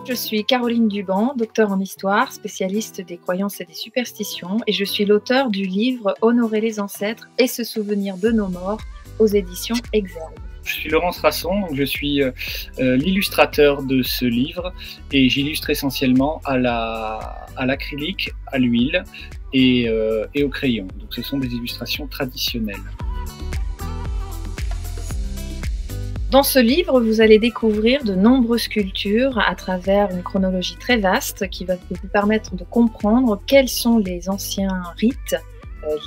Je suis Caroline Duban, docteure en histoire, spécialiste des croyances et des superstitions, et je suis l'auteure du livre Honorer les ancêtres et se souvenir de nos morts aux éditions Exergue. Je suis Laurence Rasson, donc je suis l'illustrateur de ce livre et j'illustre essentiellement à l'acrylique, à l'huile et au crayon. Donc ce sont des illustrations traditionnelles. Dans ce livre, vous allez découvrir de nombreuses cultures à travers une chronologie très vaste qui va vous permettre de comprendre quels sont les anciens rites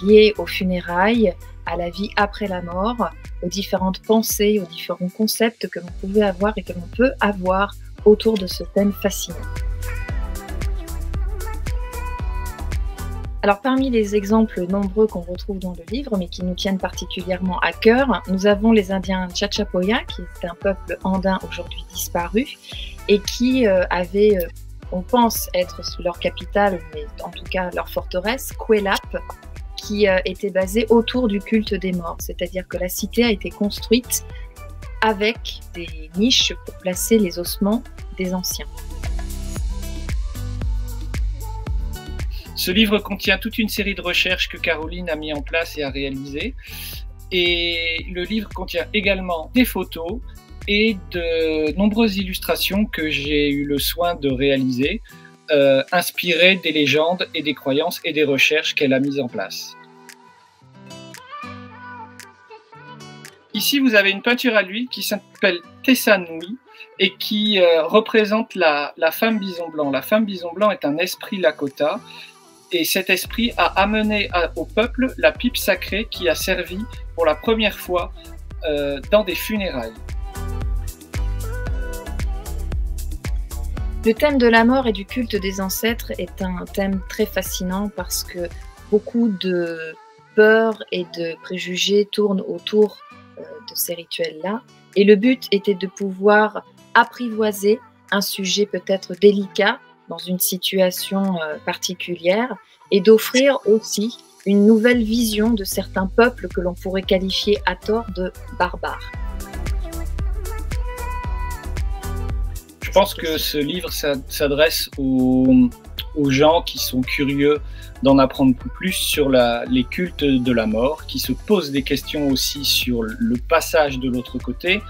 liés aux funérailles, à la vie après la mort, aux différentes pensées, aux différents concepts que l'on pouvait avoir et que l'on peut avoir autour de ce thème fascinant. Alors, parmi les exemples nombreux qu'on retrouve dans le livre, mais qui nous tiennent particulièrement à cœur, nous avons les Indiens Chachapoya, qui est un peuple andin aujourd'hui disparu, et qui avait, on pense être leur capitale, mais en tout cas leur forteresse, Cuelap, qui était basée autour du culte des morts. C'est-à-dire que la cité a été construite avec des niches pour placer les ossements des anciens. Ce livre contient toute une série de recherches que Caroline a mis en place et a réalisées. Et le livre contient également des photos et de nombreuses illustrations que j'ai eu le soin de réaliser, inspirées des légendes et des croyances et des recherches qu'elle a mises en place. Ici, vous avez une peinture à l'huile qui s'appelle Tessa Nui et qui représente la femme bison blanc. La femme bison blanc est un esprit Lakota. Et cet esprit a amené au peuple la pipe sacrée qui a servi pour la première fois dans des funérailles. Le thème de la mort et du culte des ancêtres est un thème très fascinant parce que beaucoup de peurs et de préjugés tournent autour de ces rituels-là. Et le but était de pouvoir apprivoiser un sujet peut-être délicat dans une situation particulière et d'offrir aussi une nouvelle vision de certains peuples que l'on pourrait qualifier à tort de barbares. Je pense que ce livre s'adresse aux gens qui sont curieux d'en apprendre plus sur les cultes de la mort, qui se posent des questions aussi sur le passage de l'autre côté.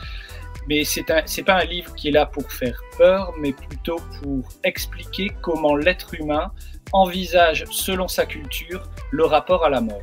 Mais c'est pas un livre qui est là pour faire peur, mais plutôt pour expliquer comment l'être humain envisage, selon sa culture, le rapport à la mort.